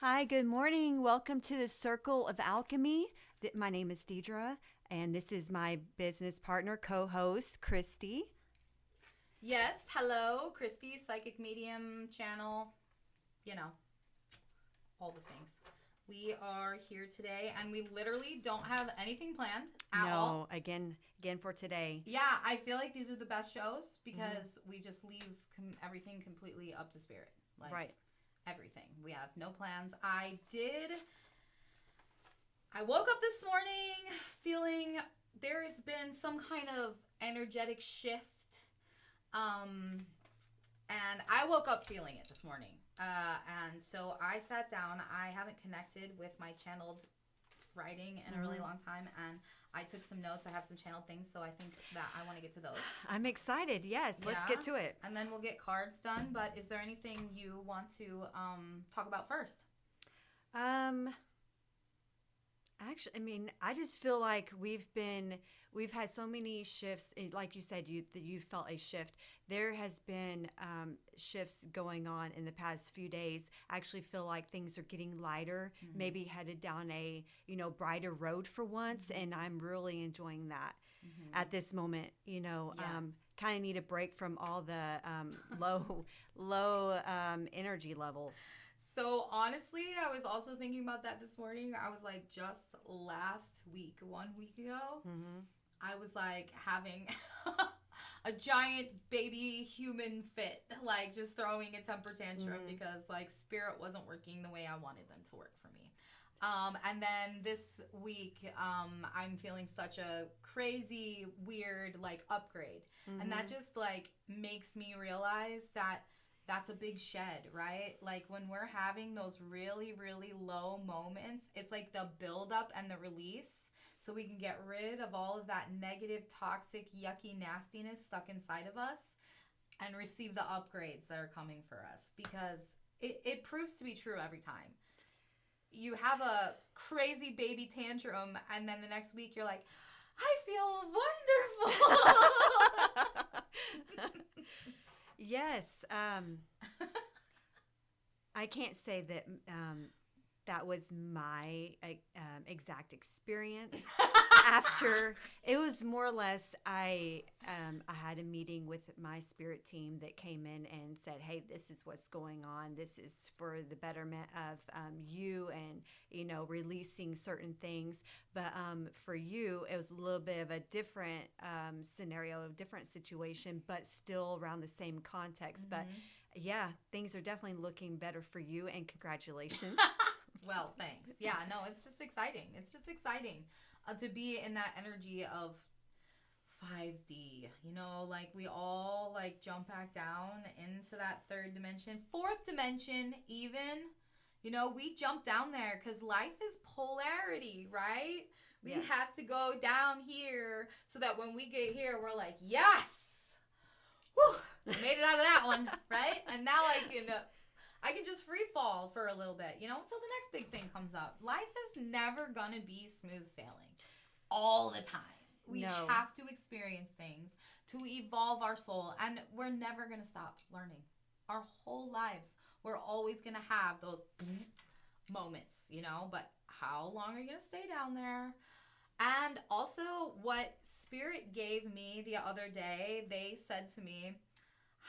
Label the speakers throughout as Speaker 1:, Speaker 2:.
Speaker 1: Hi, good morning. Welcome to the Circle of Alchemy. My name is Dedra, and this is my business partner, co host, Christy.
Speaker 2: Yes, hello, Christy, psychic medium channel, you know, all the things. We are here today and we literally don't have anything planned at all.
Speaker 1: No, again for today.
Speaker 2: Yeah, I feel like these are the best shows
Speaker 1: Mm-hmm.
Speaker 2: because we just leave everything completely up to spirit. Like
Speaker 1: Right.
Speaker 2: everything. We have no plans. I woke up this morning feeling there's been some kind of energetic shift. And I woke up feeling it this morning. And so I sat down. I haven't connected with my channeled writing in a really long time. And I took some notes. I have some channeled things. So I think that I want to get to those.
Speaker 1: I'm excited. Yes, let's
Speaker 2: Yeah.
Speaker 1: get to it.
Speaker 2: And then we'll get cards done. But is there anything you want to talk about first?
Speaker 1: Actually, I just feel like we've had so many shifts. Like you said, you felt a shift. There has been shifts going on in the past few days. I actually feel like things are getting lighter, maybe headed down a brighter road for once, and I'm really enjoying that at this moment. Kind of need a break from all the low energy levels.
Speaker 2: So honestly, I was also thinking about that this morning. I was like, just last week, 1 week ago, I was like having a giant baby human fit, like just throwing a temper tantrum because like spirit wasn't working the way I wanted them to work for me. And then this week, I'm feeling such a crazy, weird like upgrade. And that just like makes me realize that that's a big shed, right? Like when we're having those really, really low moments, it's like the buildup and the release so we can get rid of all of that negative, toxic, yucky nastiness stuck inside of us and receive the upgrades that are coming for us because it proves to be true every time. You have a crazy baby tantrum and then the next week you're like, I feel wonderful.
Speaker 1: Yes. I can't say that that was my exact experience. After it was more or less, I had a meeting with my spirit team that came in and said, "Hey, this is what's going on. This is for the betterment of you, and releasing certain things." But for you, it was a little bit of a different scenario, a different situation, but still around the same context. But yeah, things are definitely looking better for you, and congratulations.
Speaker 2: Well, thanks. Yeah, no, it's just exciting. It's just exciting to be in that energy of 5D. Like we all like jump back down into that third dimension, fourth dimension, even. We jump down there because life is polarity, right? We
Speaker 1: Yes.
Speaker 2: have to go down here so that when we get here, we're like, yes, whew, I made it out of that one, right? And now I can just free fall for a little bit, until the next big thing comes up. Life is never gonna be smooth sailing all the time. We
Speaker 1: No.
Speaker 2: have to experience things to evolve our soul, and we're never gonna stop learning. Our whole lives, we're always gonna have those moments, but how long are you gonna stay down there? And also, what Spirit gave me the other day, they said to me,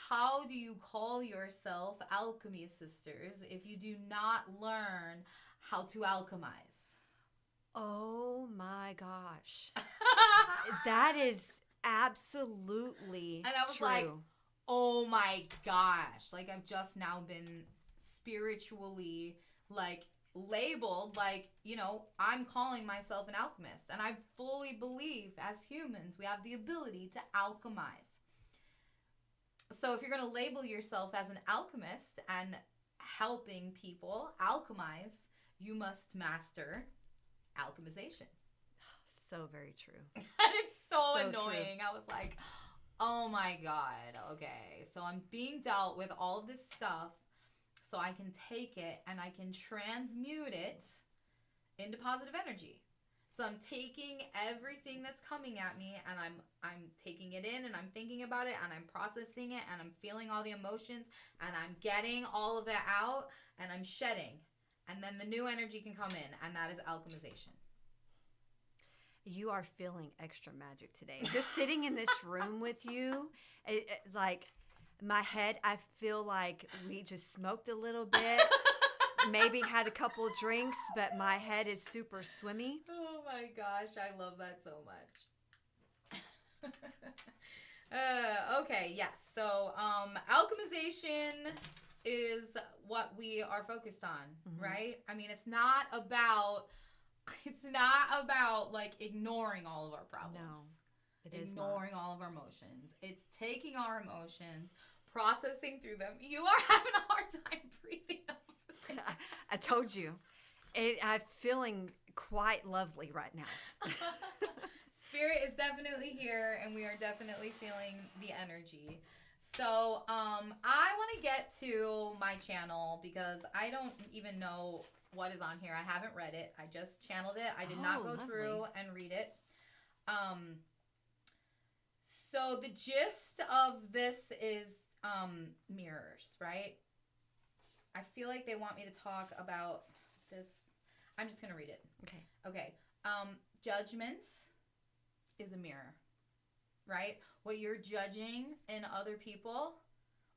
Speaker 2: how do you call yourself alchemy sisters if you do not learn how to alchemize?
Speaker 1: Oh my gosh. That is absolutely
Speaker 2: And I was
Speaker 1: true.
Speaker 2: like, oh my gosh. Like I've just now been spiritually like labeled like, I'm calling myself an alchemist. And I fully believe as humans we have the ability to alchemize. So if you're going to label yourself as an alchemist and helping people alchemize, you must master alchemization.
Speaker 1: So very true.
Speaker 2: And it's so annoying.
Speaker 1: True.
Speaker 2: I was like, oh my God, okay. So I'm being dealt with all of this stuff so I can take it and I can transmute it into positive energy. So I'm taking everything that's coming at me and I'm taking it in and I'm thinking about it and I'm processing it and I'm feeling all the emotions and I'm getting all of it out and I'm shedding. And then the new energy can come in, and that is alchemization.
Speaker 1: You are feeling extra magic today. Just sitting in this room with you, like my head, I feel like we just smoked a little bit, maybe had a couple drinks, but my head is super swimmy.
Speaker 2: Oh my gosh, I love that so much. Okay, yes. So, alchemization is what we are focused on, right? I mean, it's not about like ignoring all of our problems.
Speaker 1: No, it is
Speaker 2: ignoring all of our emotions. It's taking our emotions, processing through them. You are having a hard time breathing.
Speaker 1: I told you. I'm feeling quite lovely right now.
Speaker 2: Spirit is definitely here, and we are definitely feeling the energy. So, I want to get to my channel because I don't even know what is on here. I haven't read it. I just channeled it. I did not go through and read it. So the gist of this is mirrors, right? I feel like they want me to talk about this. I'm just going to read it. Okay. Judgment is a mirror, right? What you're judging in other people,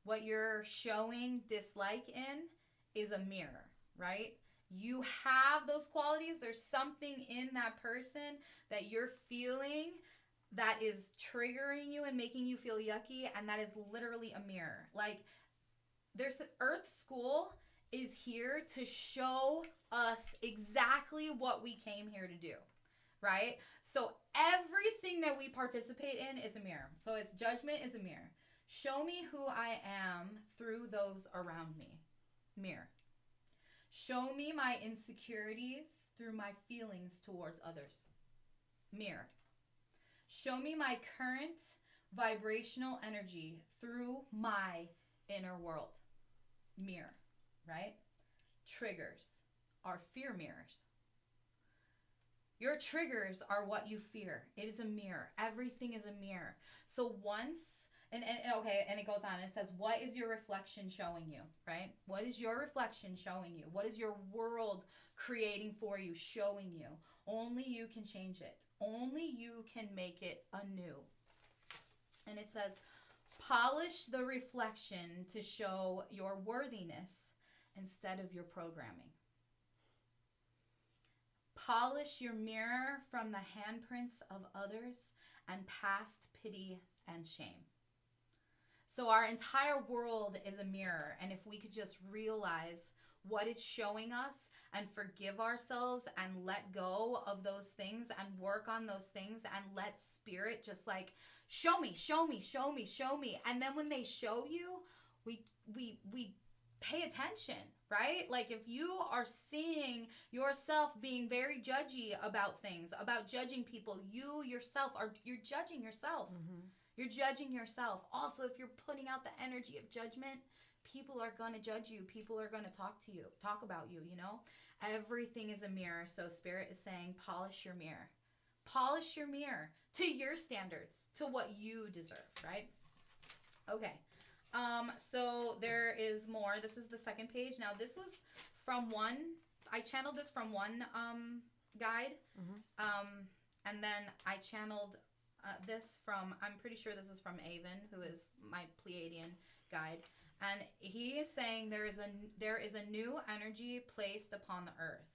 Speaker 2: what you're showing dislike in is a mirror, right? You have those qualities. There's something in that person that you're feeling that is triggering you and making you feel yucky, and that is literally a mirror. Like, there's Earth School is here to show us exactly what we came here to do, right? So everything that we participate in is a mirror. So it's judgment is a mirror. Show me who I am through those around me. Mirror. Show me my insecurities through my feelings towards others. Mirror. Show me my current vibrational energy through my inner world. Mirror, right? Triggers are fear mirrors. Your triggers are what you fear. It is a mirror. Everything is a mirror. So once, and it goes on. It says, what is your reflection showing you, right? What is your reflection showing you? What is your world creating for you, showing you? Only you can change it. Only you can make it anew. And it says, polish the reflection to show your worthiness instead of your programming. Polish your mirror from the handprints of others and past pity and shame. So our entire world is a mirror, and if we could just realize what it's showing us and forgive ourselves and let go of those things and work on those things and let spirit just like show me. And then when they show you, we pay attention, right? Like if you are seeing yourself being very judgy about things, about judging people, you're judging yourself. Mm-hmm. You're judging yourself. Also, if you're putting out the energy of judgment, people are going to judge you. People are going to talk about you, you know? Everything is a mirror. So Spirit is saying, polish your mirror. Polish your mirror to your standards, to what you deserve, right? Okay. So there is more. This is the second page. Now, this was from I channeled this from one guide. Mm-hmm. And then I channeled this from, I'm pretty sure this is from Avon, who is my Pleiadian guide. And he is saying there is a new energy placed upon the earth.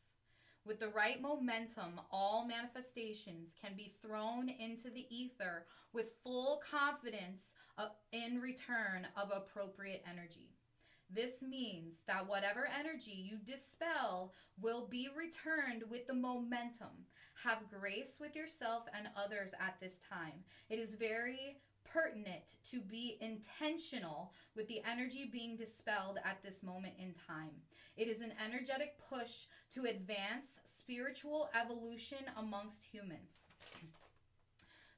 Speaker 2: With the right momentum, all manifestations can be thrown into the ether with full confidence in return of appropriate energy. This means that whatever energy you dispel will be returned with the momentum. Have grace with yourself and others at this time. It is very pertinent to be intentional with the energy being dispelled at this moment in time. It is an energetic push to advance spiritual evolution amongst humans.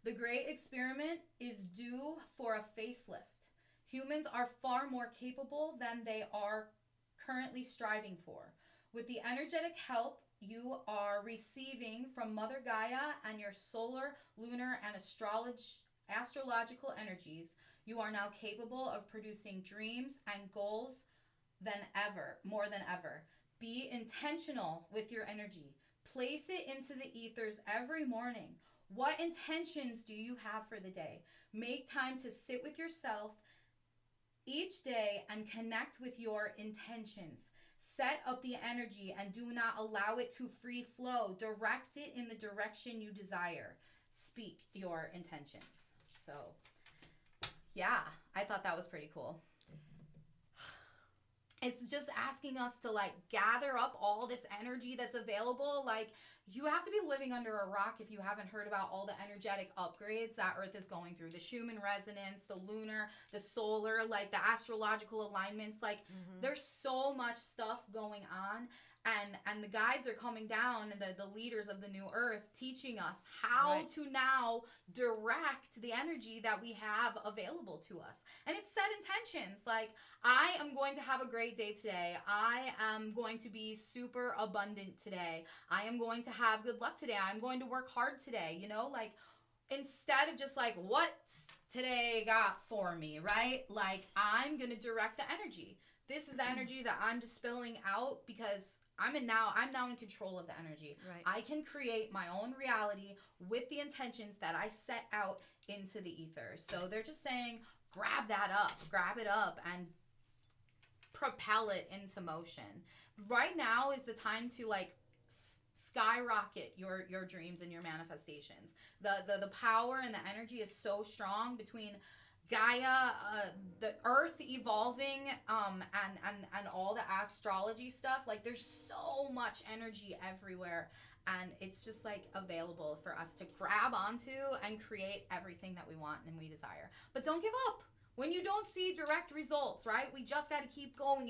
Speaker 2: The great experiment is due for a facelift. Humans are far more capable than they are currently striving for. With the energetic help you are receiving from Mother Gaia and your solar, lunar, and astrological energies, you are now capable of producing dreams and goals more than ever. Be intentional with your energy. Place it into the ethers every morning. What intentions do you have for the day? Make time to sit with yourself each day and connect with your intentions. Set up the energy and do not allow it to free flow. Direct it in the direction you desire. Speak your intentions. So, yeah, I thought that was pretty cool. It's just asking us to like gather up all this energy that's available. Like, you have to be living under a rock if you haven't heard about all the energetic upgrades that Earth is going through. The Schumann resonance, the lunar, the solar, like the astrological alignments. Like, there's so much stuff going on. And the guides are coming down, and the leaders of the new Earth teaching us how to now direct the energy that we have available to us. And it's set intentions. Like, I am going to have a great day today. I am going to be super abundant today. I am going to have good luck today. I'm going to work hard today. You know, like, instead of just like, what's today got for me, right? Like, I'm going to direct the energy. This is the energy that I'm dispelling out because I'm now in control of the energy.
Speaker 1: Right.
Speaker 2: I can create my own reality with the intentions that I set out into the ether. So they're just saying, grab it up and propel it into motion. Right now is the time to like skyrocket your dreams and your manifestations. The power and the energy is so strong between Gaia, the Earth evolving, and all the astrology stuff. Like, there's so much energy everywhere, and it's just like available for us to grab onto and create everything that we want and we desire. But don't give up when you don't see direct results, right? We just got to keep going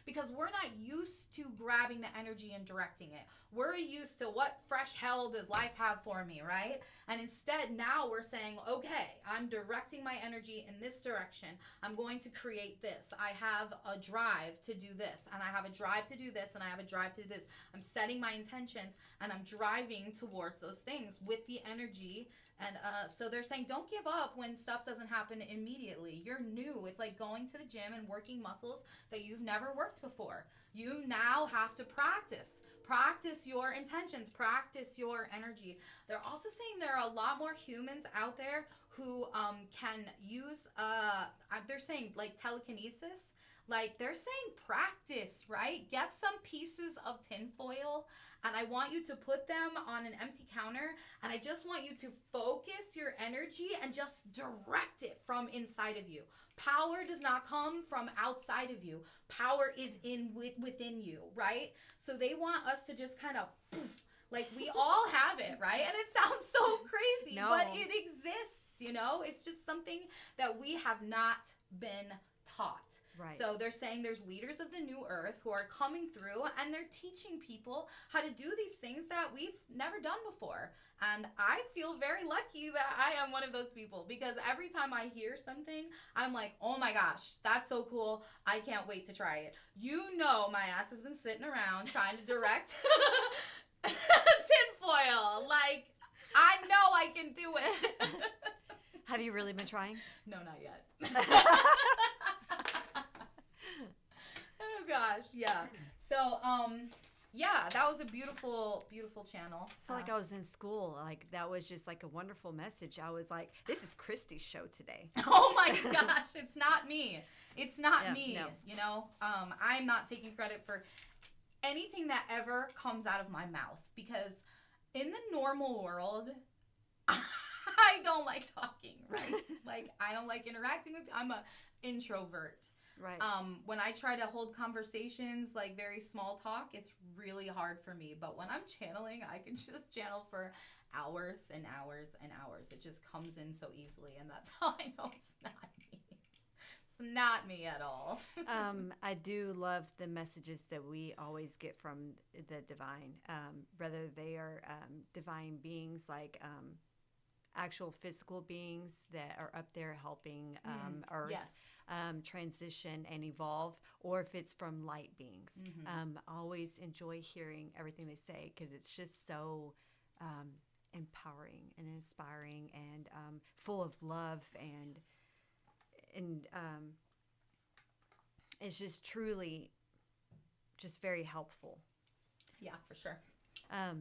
Speaker 2: because we're not used to grabbing the energy and directing it. We're used to what fresh hell does life have for me, right? And instead, now we're saying, okay, I'm directing my energy in this direction. I'm going to create this. I have a drive to do this, and I have a drive to do this, and I have a drive to do this. I'm setting my intentions, and I'm driving towards those things with the energy. And so they're saying, don't give up when stuff doesn't happen immediately. You're new. It's like going to the gym and working muscles that you've never worked before. You now have to practice. Practice your intentions. Practice your energy. They're also saying there are a lot more humans out there who can use, they're saying like telekinesis. Like, they're saying practice, right? Get some pieces of tinfoil, and I want you to put them on an empty counter, and I just want you to focus your energy and just direct it from inside of you. Power does not come from outside of you. Power is within you, right? So they want us to just kind of poof, like, we all have it, right? And it sounds so crazy, but it exists, you know? It's just something that we have not been taught.
Speaker 1: Right.
Speaker 2: So they're saying there's leaders of the new earth who are coming through, and they're teaching people how to do these things that we've never done before. And I feel very lucky that I am one of those people, because every time I hear something, I'm like, oh my gosh, that's so cool. I can't wait to try it. You know, my ass has been sitting around trying to direct tinfoil. Like, I know I can do it.
Speaker 1: Have you really been trying?
Speaker 2: No, not yet. Oh gosh, yeah. So, yeah, that was a beautiful, beautiful channel.
Speaker 1: I feel like I was in school. Like, that was just like a wonderful message. I was like, this is Christy's show today.
Speaker 2: Oh my gosh, it's not me. It's not me. No. You know, I'm not taking credit for anything that ever comes out of my mouth, because in the normal world, I don't like talking, right? Like, I don't like interacting with, I'm an introvert.
Speaker 1: Right.
Speaker 2: When I try to hold conversations, like very small talk, it's really hard for me. But when I'm channeling, I can just channel for hours and hours and hours. It just comes in so easily, and that's how I know it's not me. It's not me at all.
Speaker 1: I do love the messages that we always get from the divine, whether they are divine beings like actual physical beings that are up there helping Earth transition and evolve, or if it's from light beings. I always enjoy hearing everything they say, because it's just so empowering and inspiring and full of love, and it's just truly just very helpful.
Speaker 2: Yeah, for sure.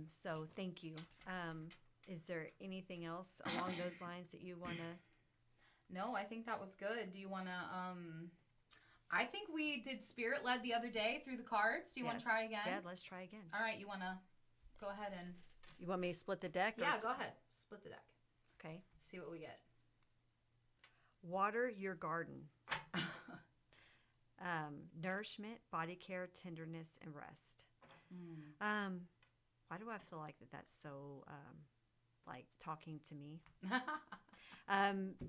Speaker 1: So thank you. Is there anything else along those lines that you want to?
Speaker 2: No, I think that was good. Do you want to, I think we did Spirit Led the other day through the cards. Do you want to try again?
Speaker 1: Yeah, let's try again.
Speaker 2: All right, you want to go ahead and...
Speaker 1: You want me to split the deck?
Speaker 2: Yeah, go ahead. Split the deck.
Speaker 1: Okay.
Speaker 2: See what we get.
Speaker 1: Water your garden. Nourishment, body care, tenderness, and rest. Why do I feel like that's so like talking to me?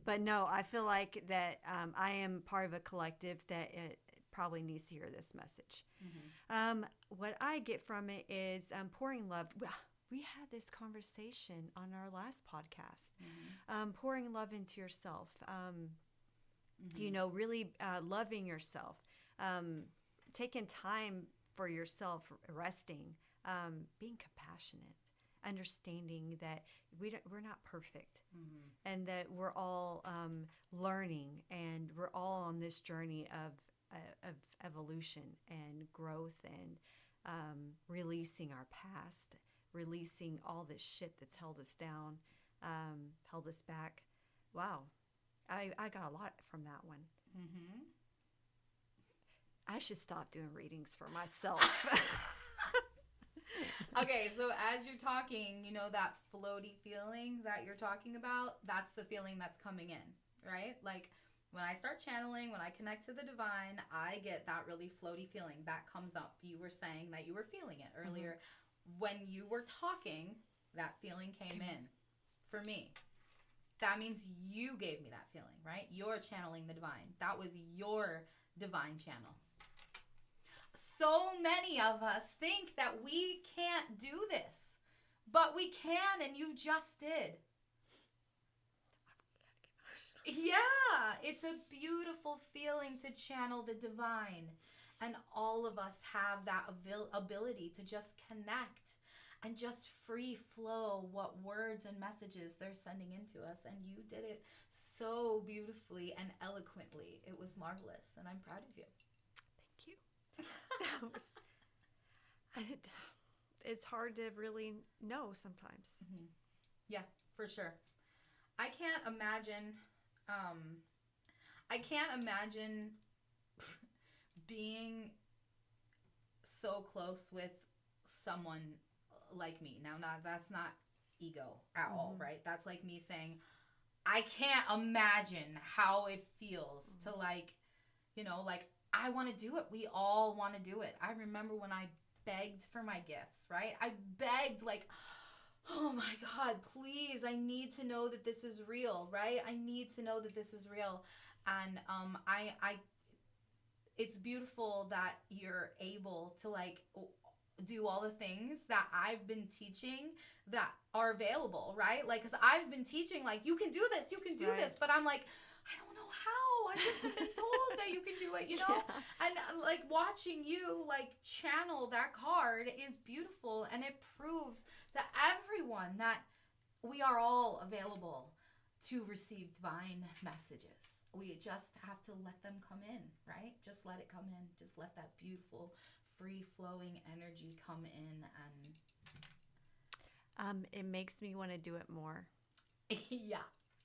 Speaker 1: But no, I feel like that I am part of a collective that it probably needs to hear this message. What I get from it is pouring love. We had this conversation on our last podcast. Pouring love into yourself. You know, really loving yourself. Taking time for yourself, resting, being compassionate, understanding that we're not perfect, and that we're all learning, and we're all on this journey of evolution and growth, and releasing our past, releasing all this shit that's held us down, held us back. Wow, I got a lot from that one. I should stop doing readings for myself.
Speaker 2: Okay, so as you're talking, you know that floaty feeling that you're talking about? That's the feeling that's coming in, right? Like when I start channeling, when I connect to the divine, I get that really floaty feeling that comes up. You were saying that you were feeling it earlier. When you were talking, that feeling came in for me. That means you gave me that feeling, right? You're channeling the divine. That was your divine channel. So many of us think that we can't do this, but we can, and you just did. Yeah, it's a beautiful feeling to channel the divine, and all of us have that ability to just connect and just free flow what words and messages they're sending into us, and you did it so beautifully and eloquently. It was marvelous, and I'm proud of you.
Speaker 1: Thank you. It's hard to really know sometimes.
Speaker 2: Yeah, for sure. I can't imagine being so close with someone like me. Now, that's not ego at all, right? That's like me saying, I can't imagine how it feels to like, you know, like I want to do it. We all want to do it. I remember when I begged for my gifts, right? I begged like, oh my God, please, I need to know that this is real, right? I need to know that this is real. And it's beautiful that you're able to like do all the things that I've been teaching that are available, right? Like, because I've been teaching like, you can do this, this, but I'm like, I don't know how. I just have been told that you can do it, you know? Yeah. And like watching you like channel that card is beautiful, and it proves to everyone that we are all available to receive divine messages. We just have to let them come in, right? Just let it come in. Just let that beautiful, free-flowing energy come in. And
Speaker 1: it makes me want to do it more.
Speaker 2: Yeah.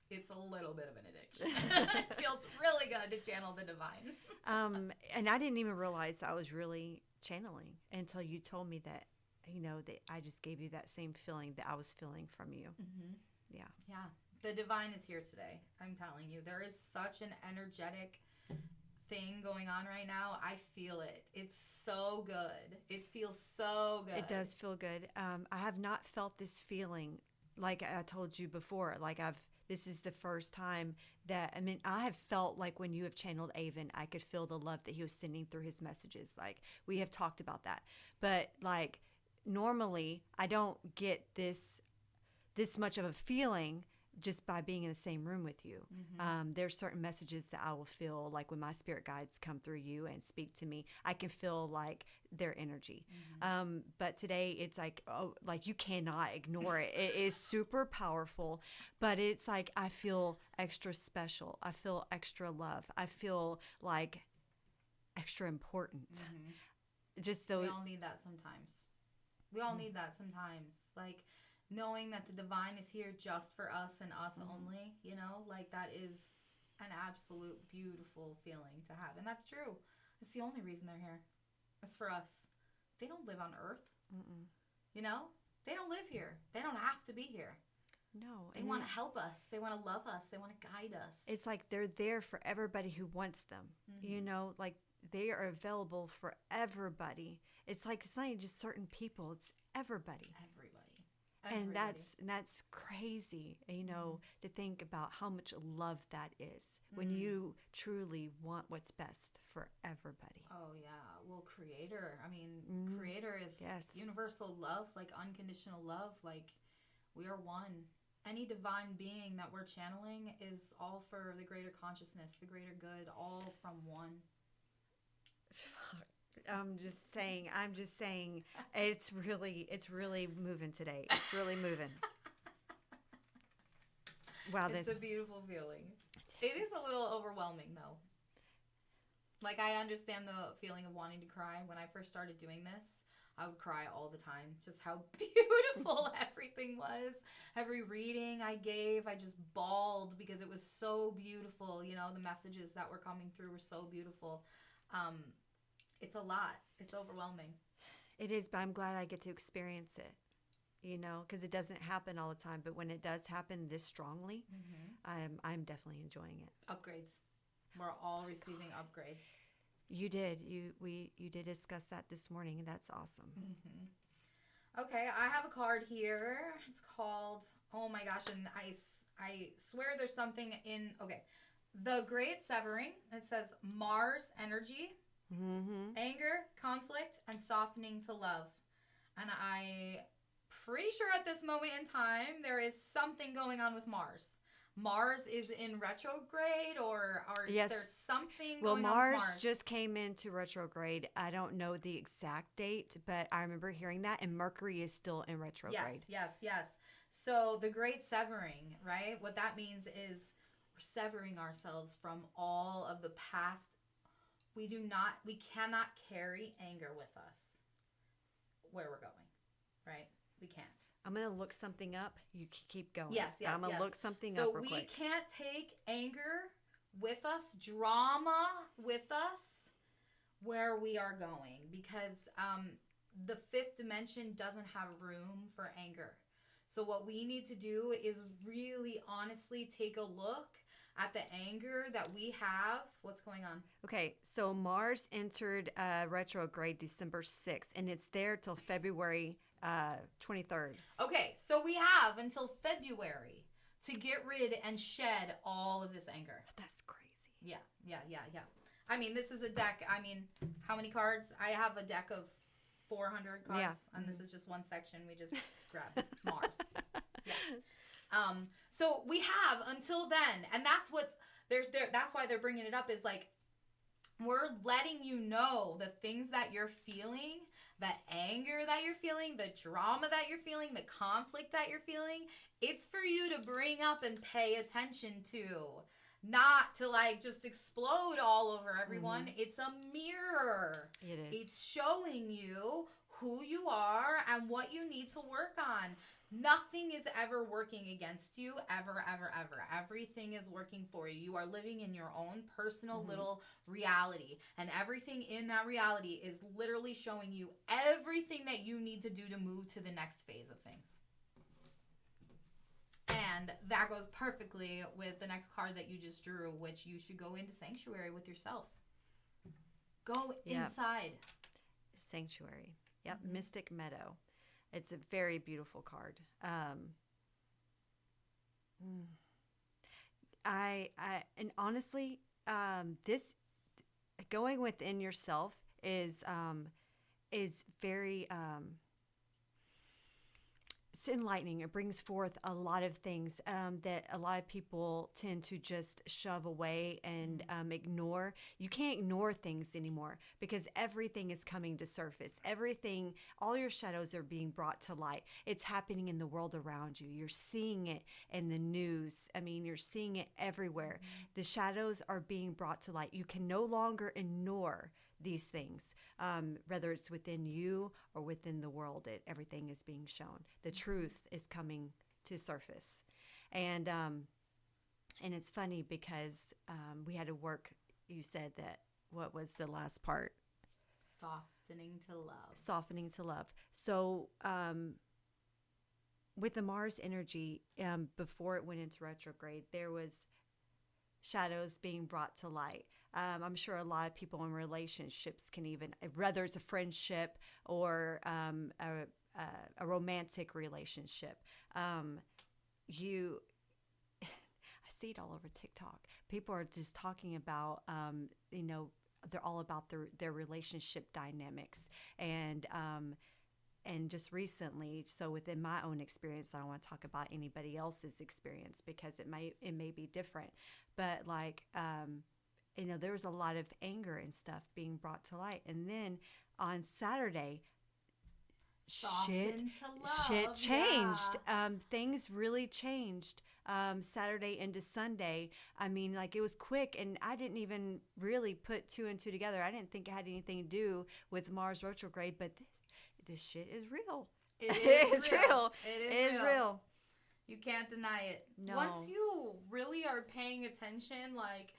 Speaker 2: It's a little bit of an addiction. It feels really good to channel the divine.
Speaker 1: And I didn't even realize I was really channeling until you told me that, you know, that I just gave you that same feeling that I was feeling from you. Yeah.
Speaker 2: Yeah. The divine is here today. I'm telling you, there is such an energetic thing going on right now. I feel it. It's so good. It feels so good.
Speaker 1: It does feel good. I have not felt this feeling like I told you before. This is the first time that, I mean, I have felt like when you have channeled Avon, I could feel the love that he was sending through his messages. Like, we have talked about that. But, like, normally I don't get this much of a feeling just by being in the same room with you. There's certain messages that I will feel like when my spirit guides come through you and speak to me, I can feel like their energy. But today it's like, oh, like you cannot ignore it. It is super powerful, but it's like, I feel extra special. I feel extra love. I feel like extra important. just
Speaker 2: We
Speaker 1: those.
Speaker 2: all need that sometimes. We all need that sometimes. Like, knowing that the divine is here just for us and us only, you know? Like, that is an absolute beautiful feeling to have. And that's true. It's the only reason they're here. It's for us. They don't live on Earth.
Speaker 1: Mm-mm.
Speaker 2: You know? They don't live here. They don't have to be here.
Speaker 1: No.
Speaker 2: They want to help us. They want to love us. They want to guide us.
Speaker 1: It's like they're there for everybody who wants them. You know, like they are available for everybody. It's like it's not even just certain people. It's everybody. And that's crazy, you know, to think about how much love that is when you truly want what's best for everybody.
Speaker 2: Oh, yeah. Well, Creator. I mean, Creator is universal love, like unconditional love. Like, we are one. Any divine being that we're channeling is all for the greater consciousness, the greater good, all from one.
Speaker 1: I'm just saying, it's really moving today. It's really moving. Wow,
Speaker 2: it's a beautiful feeling. It is a little overwhelming, though. Like, I understand the feeling of wanting to cry. When I first started doing this, I would cry all the time. Just how beautiful everything was. Every reading I gave, I just bawled because it was so beautiful. You know, the messages that were coming through were so beautiful. It's a lot. It's overwhelming.
Speaker 1: It is, but I'm glad I get to experience it, you know, because it doesn't happen all the time. But when it does happen this strongly, I'm definitely enjoying it.
Speaker 2: Upgrades. We're all receiving upgrades.
Speaker 1: You did. You did discuss that this morning, and that's awesome.
Speaker 2: Okay, I have a card here. It's called, oh my gosh, and I swear there's something in, okay. The Great Severing. It says Mars energy. Anger, conflict, and softening to love. And I pretty sure at this moment in time there is something going on with Mars. Mars is in retrograde or
Speaker 1: yes.
Speaker 2: There's something
Speaker 1: well,
Speaker 2: going on with Mars.
Speaker 1: Just came into retrograde. I don't know the exact date, but I remember hearing that. And Mercury is still in retrograde.
Speaker 2: Yes. So the Great Severing, right? What that means is we're severing ourselves from all of the past. We cannot carry anger with us where we're going, right? We can't.
Speaker 1: I'm going to look something up. You keep going.
Speaker 2: Yes.
Speaker 1: I'm going to look something up real quick.
Speaker 2: So we can't take anger with us, drama with us where we are going because the fifth dimension doesn't have room for anger. So what we need to do is really honestly take a look at the anger that we have. What's going on?
Speaker 1: Okay, so Mars entered retrograde December 6th, and it's there till February 23rd.
Speaker 2: Okay, so we have until February to get rid and shed all of this anger.
Speaker 1: That's crazy.
Speaker 2: Yeah. I mean, this is a deck. I mean, how many cards? I have a deck of 400 cards, and this is just one section. We just grabbed Mars. Yeah. So we have until then, and that's what's that's why they're bringing it up is like we're letting you know the things that you're feeling, the anger that you're feeling, the drama that you're feeling, the conflict that you're feeling. It's for you to bring up and pay attention to, not to like just explode all over everyone. It's a mirror.
Speaker 1: It is.
Speaker 2: It's showing you who you are and what you need to work on. Nothing is ever working against you, ever. Everything is working for you. You are living in your own personal little reality. And everything in that reality is literally showing you everything that you need to do to move to the next phase of things. And that goes perfectly with the next card that you just drew, which you should go into sanctuary with yourself. Go inside.
Speaker 1: Sanctuary. Yep, Mystic Meadow. It's a very beautiful card. And honestly, this going within yourself is very it's enlightening. It brings forth a lot of things that a lot of people tend to just shove away and ignore. You can't ignore things anymore because everything is coming to surface. Everything, all your shadows are being brought to light. It's happening in the world around you. You're seeing it in the news. I mean, you're seeing it everywhere. The shadows are being brought to light. You can no longer ignore these things, whether it's within you or within the world. Everything is being shown. The truth is coming to surface, and it's funny because we had to work. You said that. What was the last part?
Speaker 2: Softening to love.
Speaker 1: Softening to love. So with the Mars energy, before it went into retrograde, there was shadows being brought to light. I'm sure a lot of people in relationships can even, whether it's a friendship or a romantic relationship, I see it all over TikTok. People are just talking about, they're all about their relationship dynamics, and just recently, so within my own experience, I don't want to talk about anybody else's experience because it may be different, but like there was a lot of anger and stuff being brought to light, and then on Saturday, shit changed.
Speaker 2: Yeah.
Speaker 1: Things really changed. Saturday into Sunday. I mean, like, it was quick, and I didn't even really put two and two together. I didn't think it had anything to do with Mars retrograde, but this shit is real.
Speaker 2: It is real. It is real. You can't deny it.
Speaker 1: No.
Speaker 2: Once you really are paying attention, like,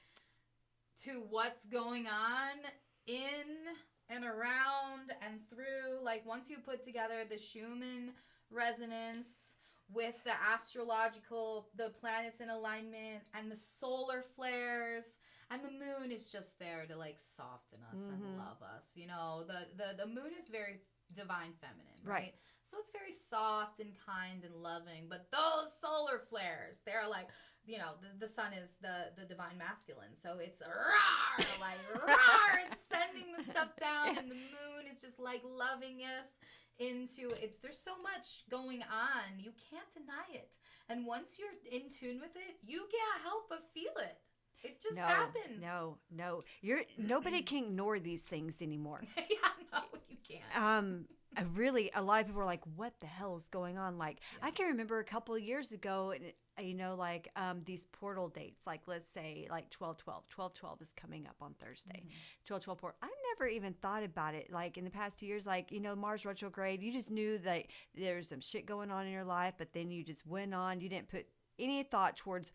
Speaker 2: to what's going on in and around and through, like, once you put together the Schumann resonance with the astrological, the planets in alignment, and the solar flares, and the moon is just there to, like, soften us and love us. You know, the moon is very divine feminine, right? So it's very soft and kind and loving, but those solar flares, they're like, the sun is the divine masculine, so it's rawr, like rawr, it's sending the stuff down, and the moon is just like loving us into it. There's so much going on, you can't deny it, and once you're in tune with it, you can't help but feel it. It just happens.
Speaker 1: No, nobody can ignore these things anymore.
Speaker 2: Yeah, no, you can't.
Speaker 1: Really, a lot of people are like, what the hell is going on? Like, I can remember a couple of years ago, these portal dates, like, let's say, like 12/12. 12/12 is coming up on Thursday. 12/12 portal. I never even thought about it. Like, in the past 2 years, like, Mars retrograde, you just knew that there's some shit going on in your life, but then you just went on. You didn't put any thought towards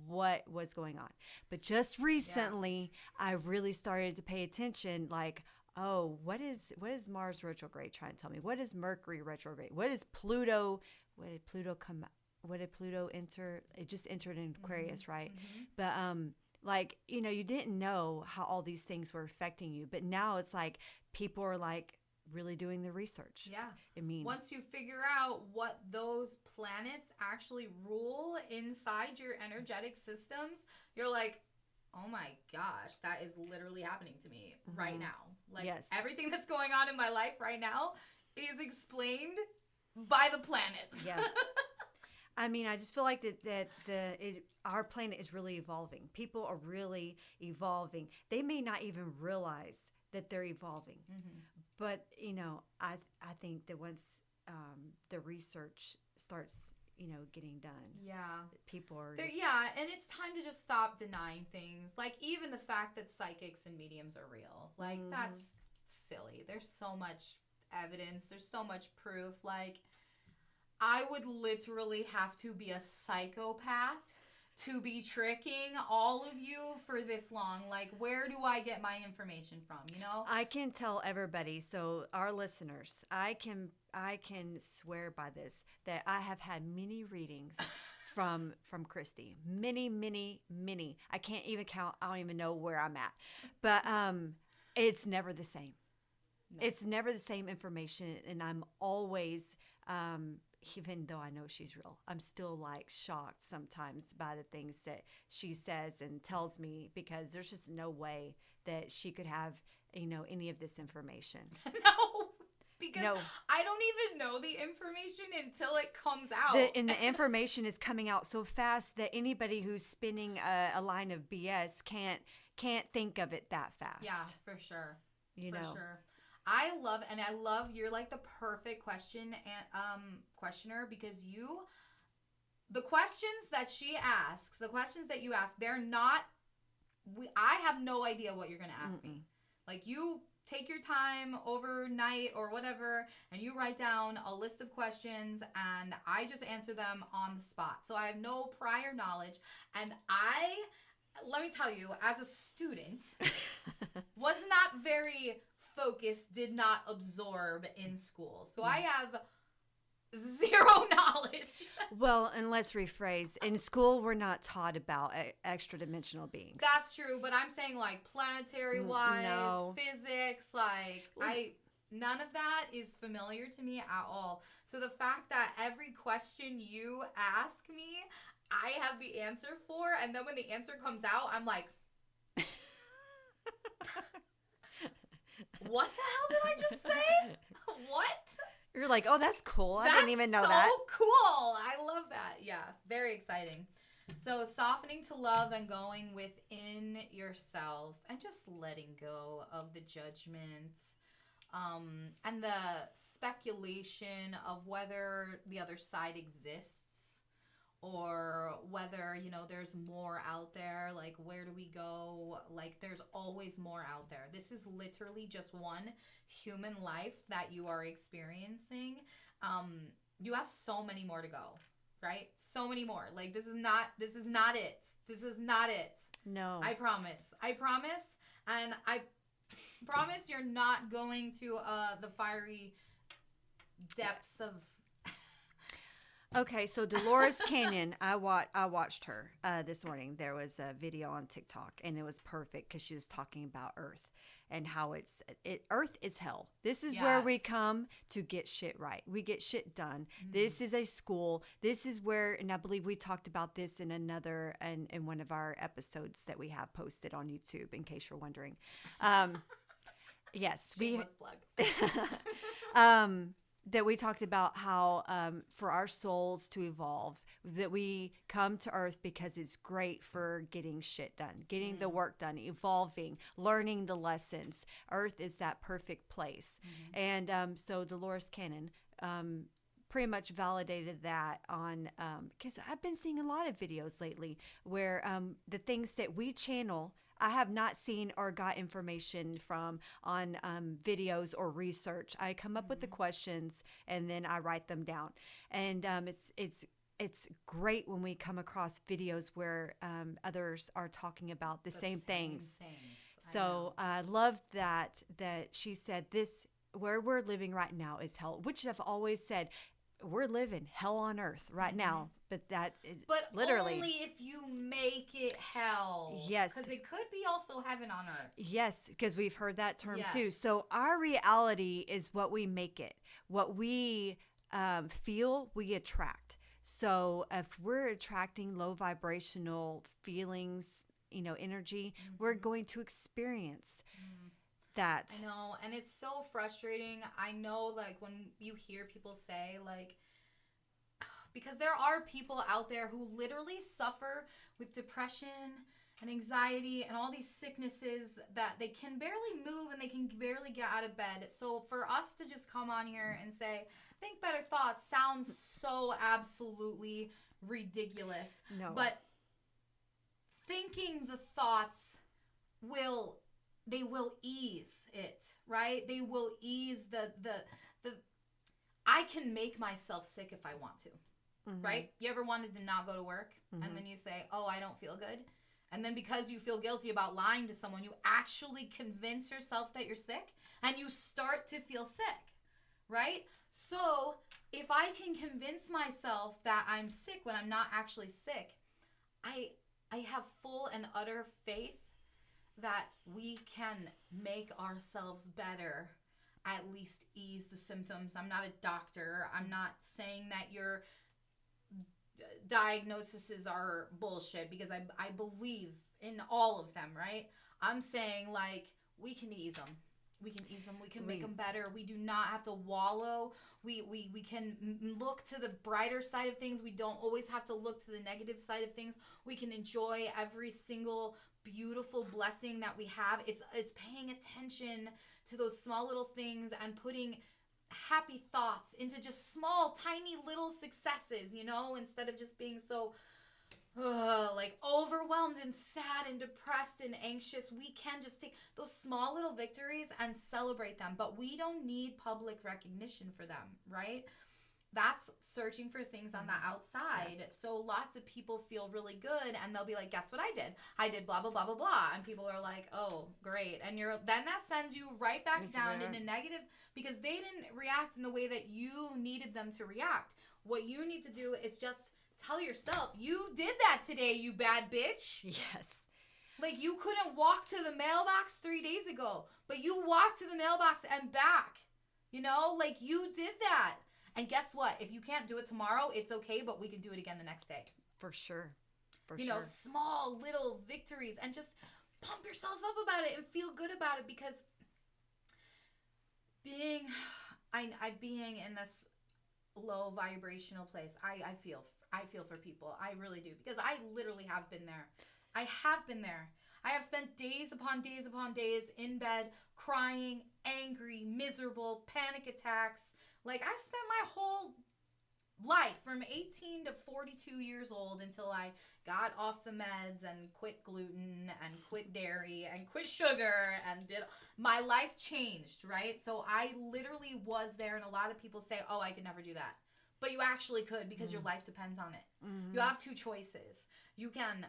Speaker 1: what was going on. But just recently, I really started to pay attention, like, oh, what is Mars retrograde trying to tell me? What is Mercury retrograde? What is Pluto? What did Pluto enter? It just entered in Aquarius, right? But you didn't know how all these things were affecting you, but now it's like people are like really doing the research.
Speaker 2: Yeah.
Speaker 1: I mean,
Speaker 2: once you figure out what those planets actually rule inside your energetic systems, you're like, oh my gosh, that is literally happening to me right now. Like, everything that's going on in my life right now is explained by the planets.
Speaker 1: Yeah. I mean, I just feel like our planet is really evolving. People are really evolving. They may not even realize that they're evolving. But, I think that once the research starts, getting done.
Speaker 2: Yeah.
Speaker 1: People are
Speaker 2: and it's time to just stop denying things. Like, even the fact that psychics and mediums are real. Like, that's silly. There's so much evidence. There's so much proof. Like, I would literally have to be a psychopath to be tricking all of you for this long. Like, where do I get my information from,
Speaker 1: I can tell everybody, so our listeners, I can swear by this, that I have had many readings from Christy. Many. I can't even count. I don't even know where I'm at. But it's never the same. No. It's never the same information, and I'm always even though I know she's real, I'm still like shocked sometimes by the things that she says and tells me, because there's just no way that she could have, any of this information.
Speaker 2: No, because I don't even know the information until it comes out.
Speaker 1: And the information is coming out so fast that anybody who's spinning a line of BS can't think of it that fast.
Speaker 2: Yeah, for sure. For sure. I love you're like the perfect questioner, because the questions that she asks, the questions that you ask, they're not, I have no idea what you're going to ask me. Like, you take your time overnight or whatever, and you write down a list of questions, and I just answer them on the spot. So I have no prior knowledge. And let me tell you, as a student, was not very focused, did not absorb in school. So I have zero knowledge.
Speaker 1: Well, and let's rephrase. In school, we're not taught about extra dimensional beings.
Speaker 2: That's true, but I'm saying like planetary wise, physics, like none of that is familiar to me at all. So the fact that every question you ask me, I have the answer for, and then when the answer comes out, I'm like, what the hell did I just say? What?
Speaker 1: You're like, oh, that's cool. I didn't even know that.
Speaker 2: That's so cool. I love that. Yeah, very exciting. So softening to love and going within yourself and just letting go of the judgment and the speculation of whether the other side exists or whether, there's more out there. Like, where do we go? Like, there's always more out there. This is literally just one human life that you are experiencing. You have so many more to go, right? So many more. Like, this is not it. This is not it.
Speaker 1: No.
Speaker 2: I promise. And I promise you're not going to the fiery depths of...
Speaker 1: Okay, so Dolores Canyon, I watched her this morning. There was a video on TikTok, and it was perfect because she was talking about Earth and how Earth is hell. This is where we come to get shit right. We get shit done. Mm-hmm. This is a school. This is where, and I believe we talked about this in in one of our episodes that we have posted on YouTube, in case you're wondering. Yes,
Speaker 2: shameless plug.
Speaker 1: That we talked about how for our souls to evolve, that we come to Earth because it's great for getting shit done, getting the work done, evolving, learning the lessons. Earth is that perfect place. Mm-hmm. And so Dolores Cannon pretty much validated that on, because I've been seeing a lot of videos lately where the things that we channel, I have not seen or got information from on videos or research. I come up with the questions and then I write them down. And it's great when we come across videos where others are talking about the same things. So I love that she said this, where we're living right now is hell, which I've always said. We're living hell on earth right now, but literally
Speaker 2: only if you make it hell.
Speaker 1: Yes,
Speaker 2: because it could be also heaven on earth.
Speaker 1: Yes, because we've heard that term too. So our reality is what we make it. What we feel, we attract. So if we're attracting low vibrational feelings, energy, we're going to experience that.
Speaker 2: I know, and it's so frustrating. I know, like, when you hear people say, like, because there are people out there who literally suffer with depression and anxiety and all these sicknesses that they can barely move and they can barely get out of bed. So for us to just come on here and say, think better thoughts sounds so absolutely ridiculous.
Speaker 1: No.
Speaker 2: But thinking the thoughts will ease it, right? They will ease the I can make myself sick if I want to, right? You ever wanted to not go to work and then you say, oh, I don't feel good? And then because you feel guilty about lying to someone, you actually convince yourself that you're sick and you start to feel sick, right? So if I can convince myself that I'm sick when I'm not actually sick, I have full and utter faith that we can make ourselves better, at least ease the symptoms. I'm not a doctor. I'm not saying that your diagnoses are bullshit, because I believe in all of them, right? I'm saying, like, we can ease them. We can ease them. We can make them better. We do not have to wallow. We can look to the brighter side of things. We don't always have to look to the negative side of things. We can enjoy every single beautiful blessing that we have. It's paying attention to those small little things and putting happy thoughts into just small, tiny little successes, instead of just being so like overwhelmed and sad and depressed and anxious, we can just take those small little victories and celebrate them. But we don't need public recognition for them, right? That's searching for things on the outside. Yes. So lots of people feel really good and they'll be like, guess what I did? I did blah, blah, blah, blah, blah. And people are like, oh, great. And then that sends you right back down into negative because they didn't react in the way that you needed them to react. What you need to do is just tell yourself, you did that today, you bad bitch.
Speaker 1: Yes.
Speaker 2: Like, you couldn't walk to the mailbox 3 days ago, but you walked to the mailbox and back. You know, like, you did that. And guess what? If you can't do it tomorrow, it's okay, but we can do it again the next day.
Speaker 1: For sure.
Speaker 2: You know, small little victories, and just pump yourself up about it and feel good about it, because being in this low vibrational place, I feel for people. I really do, because I literally have been there. I have been there. I have spent days upon days upon days in bed, crying, angry, miserable, panic attacks. Like, I spent my whole life from 18 to 42 years old until I got off the meds and quit gluten and quit dairy and quit sugar and my life changed, right? So I literally was there, and a lot of people say, oh, I could never do that. But you actually could, because your life depends on it. Mm-hmm. You have two choices. You can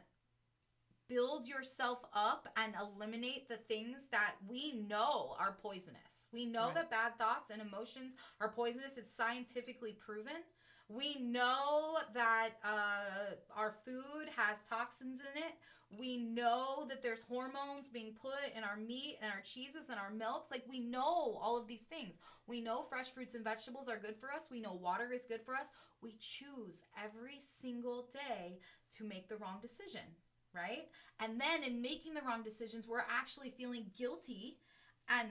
Speaker 2: build yourself up and eliminate the things that we know are poisonous. We know that bad thoughts and emotions are poisonous. It's scientifically proven. We know that our food has toxins in it. We know that there's hormones being put in our meat and our cheeses and our milks. Like, we know all of these things. We know fresh fruits and vegetables are good for us. We know water is good for us. We choose every single day to make the wrong decision, right? And then in making the wrong decisions, we're actually feeling guilty and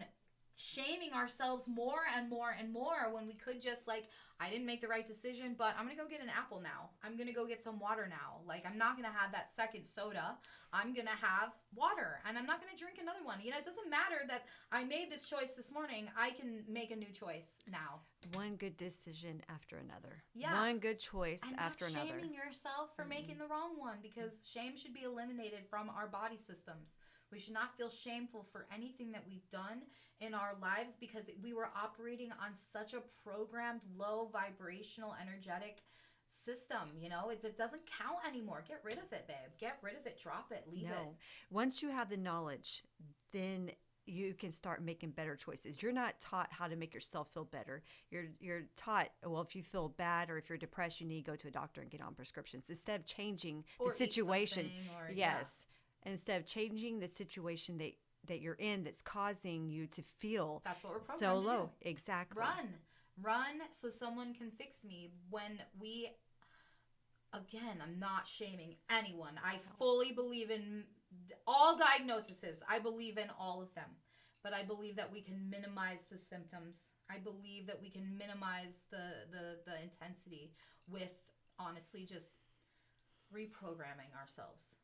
Speaker 2: shaming ourselves more and more and more, when we could just, like, I didn't make the right decision, but I'm going to go get an apple now. I'm going to go get some water now. Like, I'm not going to have that second soda. I'm going to have water, and I'm not going to drink another one. You know, it doesn't matter that I made this choice this morning. I can make a new choice now.
Speaker 1: One good decision after another.
Speaker 2: Yeah.
Speaker 1: One good choice after another.
Speaker 2: And not shaming yourself for making the wrong one, because shame should be eliminated from our body systems. We should not feel shameful for anything that we've done in our lives, because we were operating on such a programmed, low vibrational, energetic system. You know, it doesn't count anymore. Get rid of it, babe. Get rid of it. Drop it. Leave it.
Speaker 1: Once you have the knowledge, then you can start making better choices. You're not taught how to make yourself feel better. You're taught, well, if you feel bad or if you're depressed, you need to go to a doctor and get on prescriptions instead of changing the situation. Yes. And instead of changing the situation that you're in that's causing you to feel
Speaker 2: that's what we're programmed
Speaker 1: so low.
Speaker 2: To do.
Speaker 1: Exactly.
Speaker 2: Run so someone can fix me. Again, I'm not shaming anyone. I fully believe in all diagnoses. I believe in all of them. But I believe that we can minimize the symptoms. I believe that we can minimize the intensity with, honestly, just reprogramming ourselves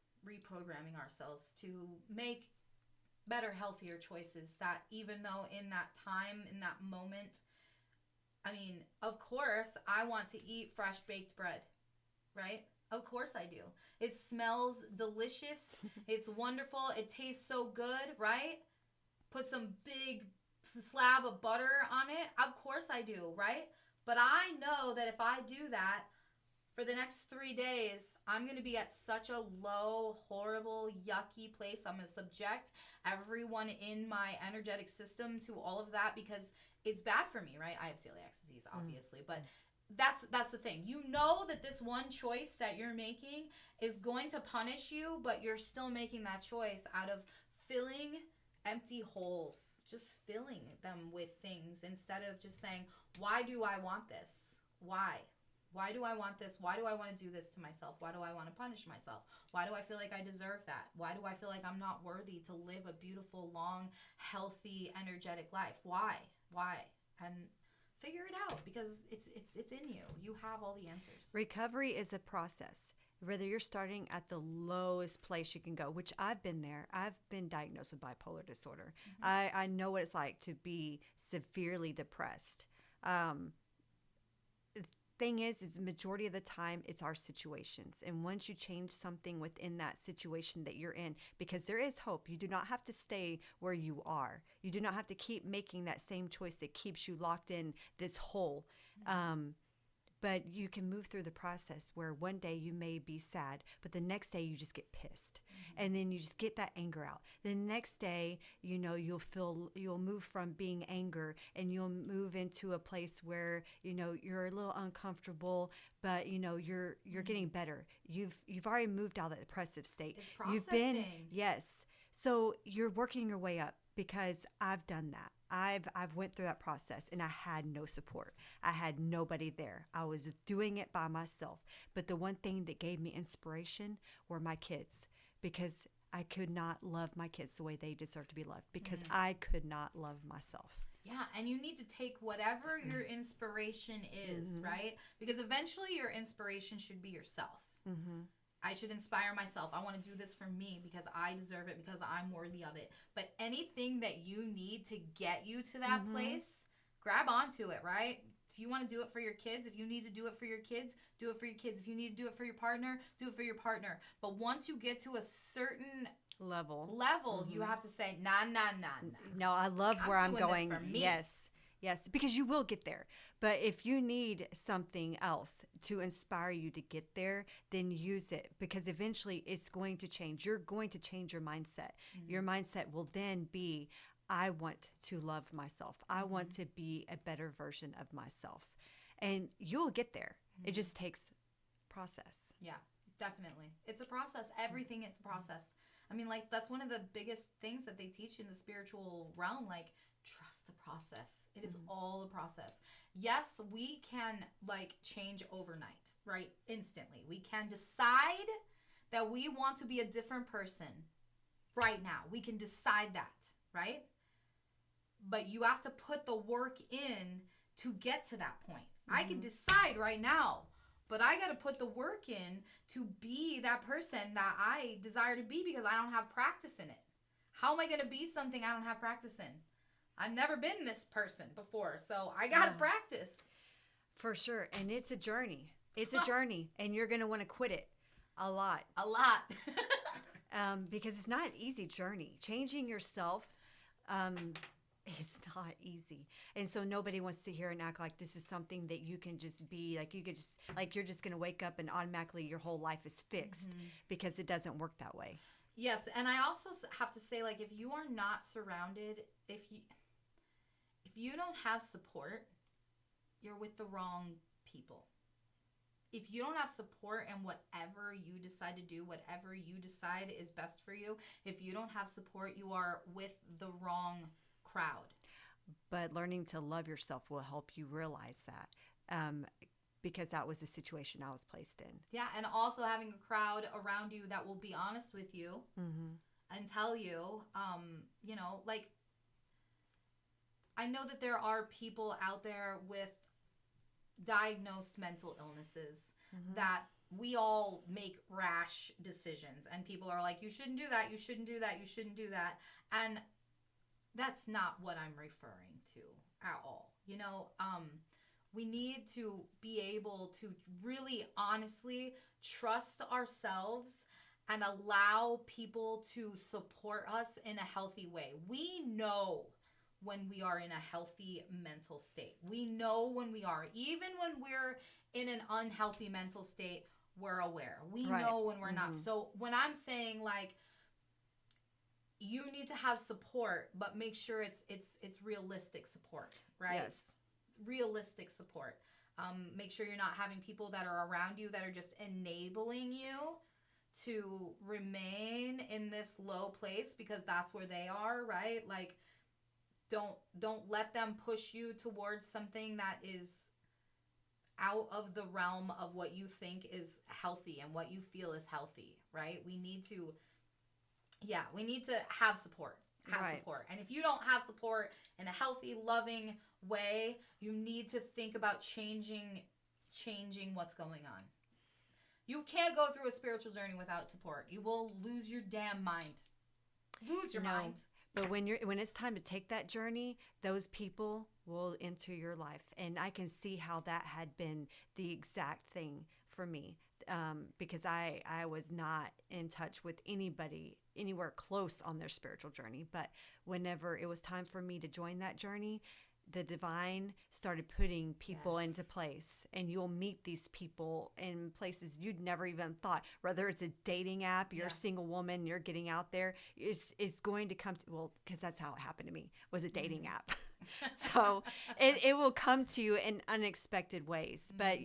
Speaker 2: to make better, healthier choices. That even though in that time, in that moment, I mean, of course, I want to eat fresh baked bread, right? Of course I do. It smells delicious. It's wonderful. It tastes so good, right? Put some big slab of butter on it. Of course I do, right? But I know that if I do that, for the next 3 days, I'm going to be at such a low, horrible, yucky place. I'm going to subject everyone in my energetic system to all of that, because it's bad for me, right? I have celiac disease, obviously, but that's the thing. You know that this one choice that you're making is going to punish you, but you're still making that choice out of filling empty holes, just filling them with things, instead of just saying, why do I want this? Why? Why do I want this? Why do I want to do this to myself? Why do I want to punish myself? Why do I feel like I deserve that? Why do I feel like I'm not worthy to live a beautiful, long, healthy, energetic life? Why? And figure it out, because it's in you. You have all the answers.
Speaker 1: Recovery is a process. Whether you're starting at the lowest place you can go, which I've been there. I've been diagnosed with bipolar disorder. Mm-hmm. I know what it's like to be severely depressed. thing is the majority of the time it's our situations. And once you change something within that situation that you're in, because there is hope. You do not have to stay where you are. You do not have to keep making that same choice that keeps you locked in this hole. But you can move through the process where one day you may be sad, but the next day you just get pissed. And then you just get that anger out. The next day, you'll move from being anger and you'll move into a place where, you're a little uncomfortable, but you're getting better. You've already moved out of the depressive state.
Speaker 2: It's processing.
Speaker 1: Yes. So you're working your way up because I've done that. I've went through that process and I had no support. I had nobody there. I was doing it by myself. But the one thing that gave me inspiration were my kids, because I could not love my kids the way they deserve to be loved, because I could not love myself.
Speaker 2: Yeah, and you need to take whatever your inspiration is, right? Because eventually your inspiration should be yourself. I should inspire myself. I want to do this for me because I deserve it, because I'm worthy of it. But anything that you need to get you to that place, grab onto it, right? If you want to do it for your kids, if you need to do it for your kids, do it for your kids. If you need to do it for your partner, do it for your partner. But once you get to a certain level, you have to say, nah.
Speaker 1: No, I love where I'm going.
Speaker 2: This for me.
Speaker 1: Yes, because you will get there. But if you need something else to inspire you to get there, then use it, because eventually it's going to change. You're going to change your mindset. Your mindset will then be, I want to love myself. I want to be a better version of myself. And you'll get there. It just takes process.
Speaker 2: Yeah, definitely. It's a process. Everything is a process. I mean, like, that's one of the biggest things that they teach in the spiritual realm, like, trust the process. It is all a process. Yes, we can, like, change overnight, right? Instantly. We can decide that we want to be a different person right now. We can decide that, right? But you have to put the work in to get to that point. I can decide right now, but I got to put the work in to be that person that I desire to be, because I don't have practice in it. How am I going to be something I don't have practice in? I've never been this person before, so I got to practice.
Speaker 1: For sure. And it's a journey. It's a journey, and you're going to want to quit it a lot. Because it's not an easy journey. Changing yourself, it's not easy. And so nobody wants to hear and act like this is something that you can just be, like, you're just going to wake up and automatically your whole life is fixed, because it doesn't work that way.
Speaker 2: Yes, and I also have to say, like, if you are not surrounded, if you don't have support, you're with the wrong people. If you don't have support in whatever you decide to do, whatever you decide is best for you, if you don't have support, you are with the wrong crowd.
Speaker 1: But learning to love yourself will help you realize that, because that was the situation I was placed in.
Speaker 2: Yeah, and also having a crowd around you that will be honest with you and tell you, like, I know that there are people out there with diagnosed mental illnesses that we all make rash decisions, and people are like, you shouldn't do that, you shouldn't do that, you shouldn't do that. And that's not what I'm referring to at all. We need to be able to really honestly trust ourselves and allow people to support us in a healthy way. We know when we are in a healthy mental state. We know when we are. Even when we're in an unhealthy mental state, we're aware. We know when we're not. So when I'm saying, like, you need to have support, but make sure it's realistic support, right?
Speaker 1: Yes.
Speaker 2: Realistic support. Make sure you're not having people that are around you that are just enabling you to remain in this low place because that's where they are, right? Like, don't let them push you towards something that is out of the realm of what you think is healthy and what you feel is healthy, right? We need to have support. Support. And if you don't have support in a healthy, loving way, you need to think about changing what's going on. You can't go through a spiritual journey without support. You will lose your damn mind. Lose your mind.
Speaker 1: But when it's time to take that journey, those people will enter your life, and I can see how that had been the exact thing for me, because I was not in touch with anybody anywhere close on their spiritual journey. But whenever it was time for me to join that journey, the divine started putting people into place, and you'll meet these people in places you'd never even thought, whether it's a dating app, you're a single woman, you're getting out there, it's going to come to, well, because that's how it happened to me, was a dating app. So it will come to you in unexpected ways. But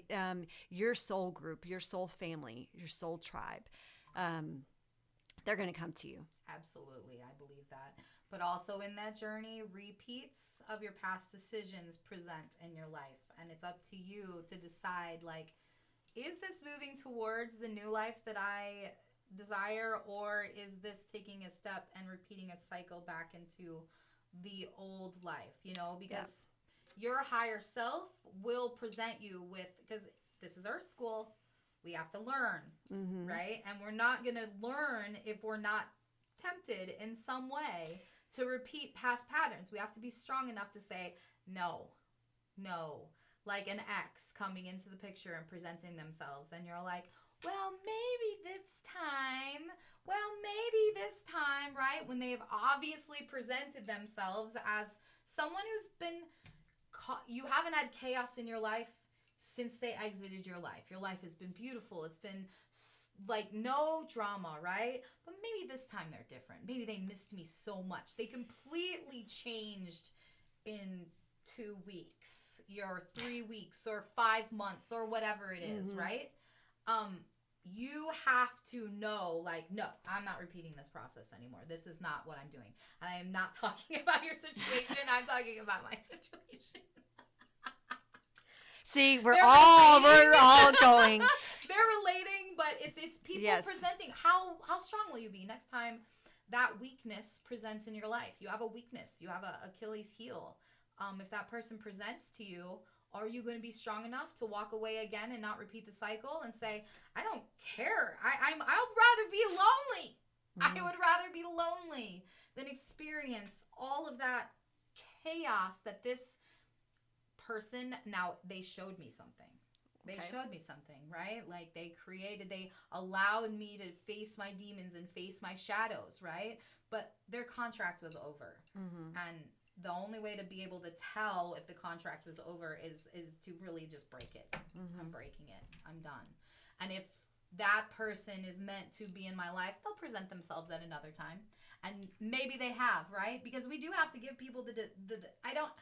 Speaker 1: your soul group, your soul family, your soul tribe, they're going to come to you.
Speaker 2: Absolutely. I believe that. But also in that journey, repeats of your past decisions present in your life. And it's up to you to decide, like, is this moving towards the new life that I desire, or is this taking a step and repeating a cycle back into the old life, you know? Because your higher self will present you with, because this is Earth School, we have to learn, right? And we're not going to learn if we're not tempted in some way to repeat past patterns. We have to be strong enough to say, no. Like an ex coming into the picture and presenting themselves, and you're like, well, maybe this time, right? When they've obviously presented themselves as someone who's been you haven't had chaos in your life since they exited your life. Your life has been beautiful. It's been like no drama, right? But maybe this time they're different. Maybe they missed me so much. They completely changed in 2 weeks, or 3 weeks, or 5 months, or whatever it is, right? You have to know, like, no, I'm not repeating this process anymore. This is not what I'm doing. And I am not talking about your situation. I'm talking about my situation.
Speaker 1: See, we're all going.
Speaker 2: They're relating, but it's people presenting. How strong will you be next time that weakness presents in your life? You have a weakness. You have a Achilles heel. If that person presents to you, are you going to be strong enough to walk away again and not repeat the cycle and say, I don't care. I'd rather be lonely. I would rather be lonely than experience all of that chaos that this person, now they showed me something. They showed me something, right? Like they allowed me to face my demons and face my shadows, right? But their contract was over. And the only way to be able to tell if the contract was over is to really just break it. I'm breaking it. I'm done. And if that person is meant to be in my life, they'll present themselves at another time. And maybe they have, right? Because we do have to give people the I don't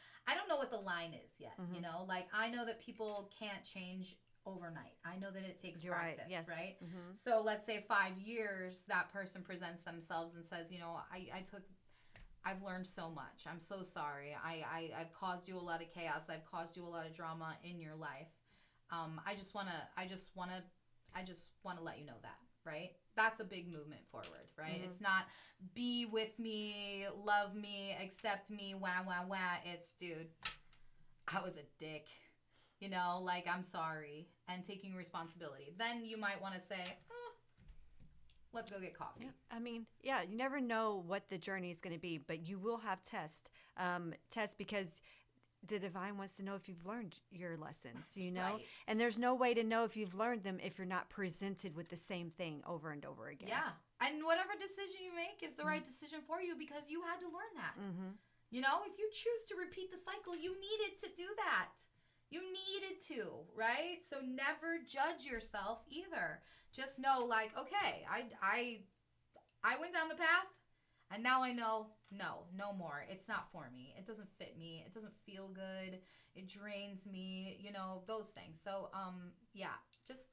Speaker 2: know what the line is yet, you know? Like, I know that people can't change overnight. I know that it takes practice, right? So let's say 5 years, that person presents themselves and says, you know, I've learned so much. I'm so sorry. I've caused you a lot of chaos. I've caused you a lot of drama in your life. I just want to let you know that, right? That's a big movement forward, right? It's not be with me, love me, accept me, wah, wah, wah. It's, dude, I was a dick, you know, like, I'm sorry, and taking responsibility. Then you might want to say, let's go get coffee.
Speaker 1: Yeah, I mean, you never know what the journey is going to be, but you will have tests because the divine wants to know if you've learned your lessons, you know? Right. And there's no way to know if you've learned them if you're not presented with the same thing over and over again.
Speaker 2: Yeah. And whatever decision you make is the right decision for you because you had to learn that. You know, if you choose to repeat the cycle, you needed to do that. You needed to, right? So never judge yourself either. Just know, like, okay, I went down the path, and now I know, no more. It's not for me. It doesn't fit me. It doesn't feel good. It drains me, you know, those things. So, just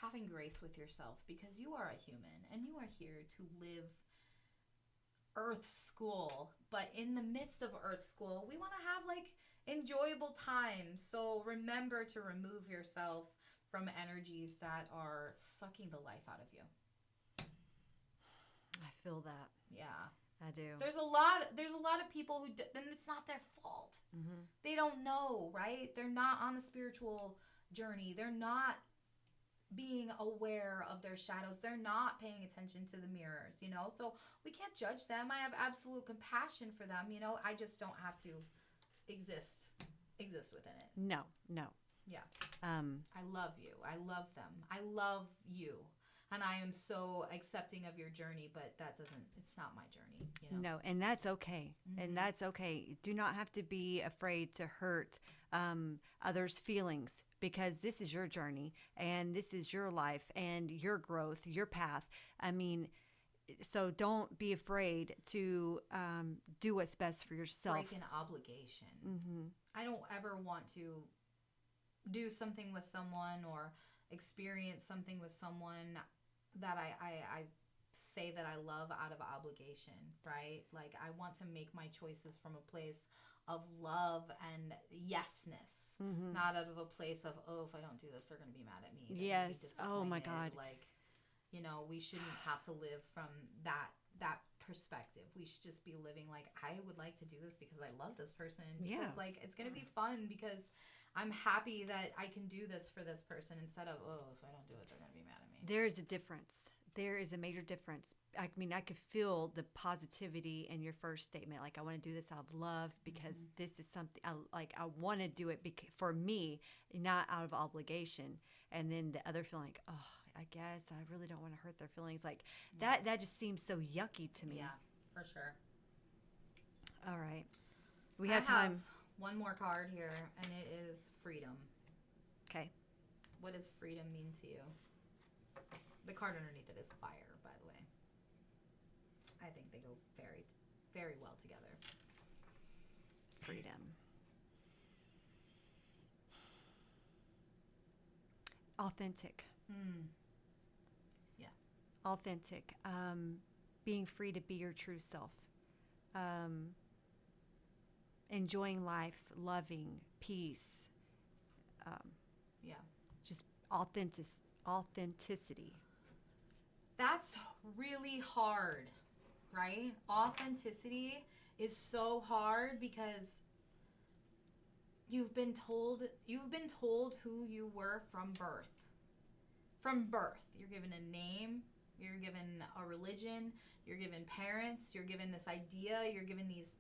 Speaker 2: having grace with yourself because you are a human, and you are here to live Earth School. But in the midst of Earth School, we want to have, like, enjoyable times. So remember to remove yourself from energies that are sucking the life out of you.
Speaker 1: I feel that.
Speaker 2: Yeah,
Speaker 1: I do.
Speaker 2: There's a lot of people who and it's not their fault. They don't know, right? They're not on the spiritual journey. They're not being aware of their shadows. They're not paying attention to the mirrors, you know? So we can't judge them. I have absolute compassion for them, you know? I just don't have to exist within it.
Speaker 1: No.
Speaker 2: Yeah. I love you. I love them. I love you. And I am so accepting of your journey, but it's not my journey, you know?
Speaker 1: No, and that's okay. And that's okay. Do not have to be afraid to hurt others' feelings, because this is your journey and this is your life and your growth, your path. I mean, so don't be afraid to do what's best for yourself.
Speaker 2: Break an obligation. I don't ever want to do something with someone or experience something with someone that I say that I love out of obligation, right? Like, I want to make my choices from a place of love and yesness, not out of a place of, oh, if I don't do this, they're going to be mad at me.
Speaker 1: Yes. Oh my God.
Speaker 2: Like, you know, we shouldn't have to live from that perspective. We should just be living like, I would like to do this because I love this person. Because like, it's going to be fun because I'm happy that I can do this for this person, instead of, oh, if I don't do it, they're going to be mad at me.
Speaker 1: There is a difference. There is a major difference. I mean, I could feel the positivity in your first statement. Like, I want to do this out of love because this is something I want to do it for me, not out of obligation. And then the other feeling like, oh, I guess I really don't want to hurt their feelings. Like that just seems so yucky to me.
Speaker 2: Yeah, for sure.
Speaker 1: All right. We have time.
Speaker 2: One more card here, and it is freedom.
Speaker 1: Okay.
Speaker 2: What does freedom mean to you? The card underneath it is fire, by the way. I think they go very, very well together.
Speaker 1: Freedom. Authentic.
Speaker 2: Yeah.
Speaker 1: Authentic. Being free to be your true self. Enjoying life, loving, peace.
Speaker 2: Yeah.
Speaker 1: Just authenticity.
Speaker 2: That's really hard, right? Authenticity is so hard because you've been told who you were from birth. From birth, you're given a name, you're given a religion, you're given parents, you're given this idea, you're given these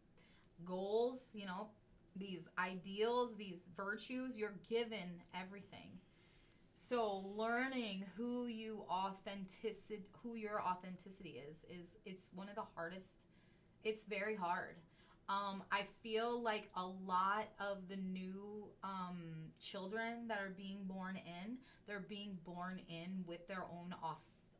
Speaker 2: goals, you know, these ideals, these virtues, you're given everything. So learning who your authenticity is it's one of the hardest. It's very hard. I feel like a lot of the new children that are being born in, they're being born in with their own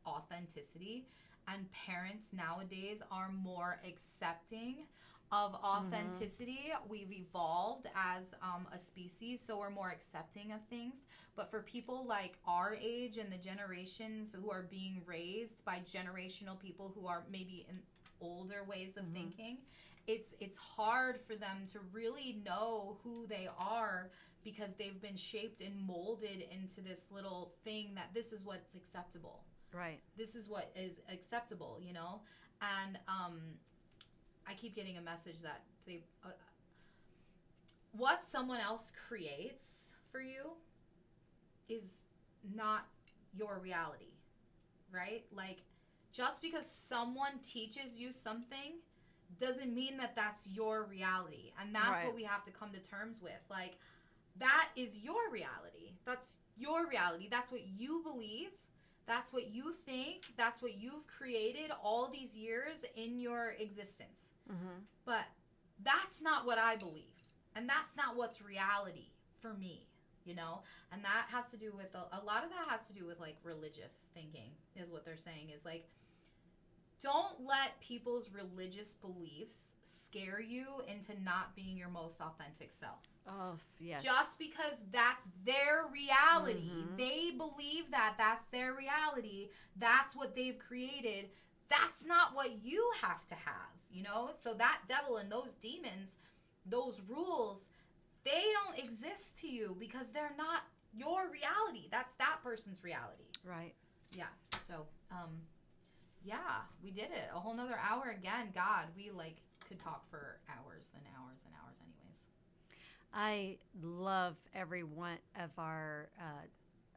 Speaker 2: authenticity, and parents nowadays are more accepting of authenticity. We've evolved as a species, so we're more accepting of things. But for people like our age and the generations who are being raised by generational people who are maybe in older ways of thinking, it's hard for them to really know who they are, because they've been shaped and molded into this little thing that this is what's acceptable.
Speaker 1: Right.
Speaker 2: This is what is acceptable, you know? And I keep getting a message that what someone else creates for you is not your reality, right? Like, just because someone teaches you something doesn't mean that that's your reality. And that's what we have to come to terms with. Like, that is your reality. That's your reality. That's what you believe. That's what you think. That's what you've created all these years in your existence. But that's not what I believe. And that's not what's reality for me, you know? And that has to do with, a lot of that has to do with, like, religious thinking, is what they're saying. Is, like, don't let people's religious beliefs scare you into not being your most authentic self.
Speaker 1: Oh, yes.
Speaker 2: Just because that's their reality. They believe that that's their reality. That's what they've created. That's not what you have to have, you know? So that devil and those demons, those rules, they don't exist to you because they're not your reality. That's that person's reality.
Speaker 1: Right.
Speaker 2: Yeah. So, yeah, we did it. A whole nother hour again. God, we, like, could talk for hours and hours and hours anyways.
Speaker 1: I love every one of our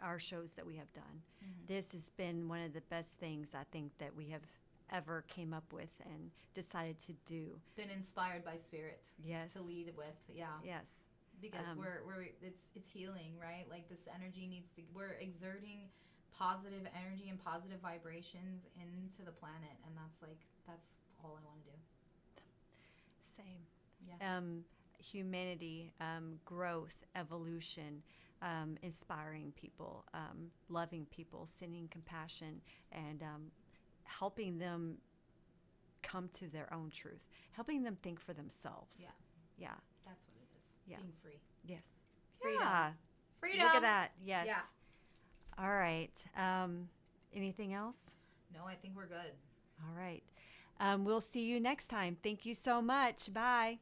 Speaker 1: our shows that we have done. This has been one of the best things I think that we have ever came up with and decided to do.
Speaker 2: Been inspired by Spirit.
Speaker 1: Yes.
Speaker 2: To lead with, yeah.
Speaker 1: Yes.
Speaker 2: Because it's healing, right? Like this energy we're exerting positive energy and positive vibrations into the planet, and that's all I want to do.
Speaker 1: Same.
Speaker 2: Yeah.
Speaker 1: Humanity, growth, evolution, inspiring people, loving people, sending compassion, and helping them come to their own truth, helping them think for themselves.
Speaker 2: Yeah.
Speaker 1: Yeah.
Speaker 2: That's what it is.
Speaker 1: Yeah.
Speaker 2: Being free.
Speaker 1: Yes.
Speaker 2: Freedom.
Speaker 1: Yeah.
Speaker 2: Freedom.
Speaker 1: Look at that. Yes.
Speaker 2: Yeah.
Speaker 1: All right. Anything else?
Speaker 2: No, I think we're good.
Speaker 1: All right. We'll see you next time. Thank you so much. Bye.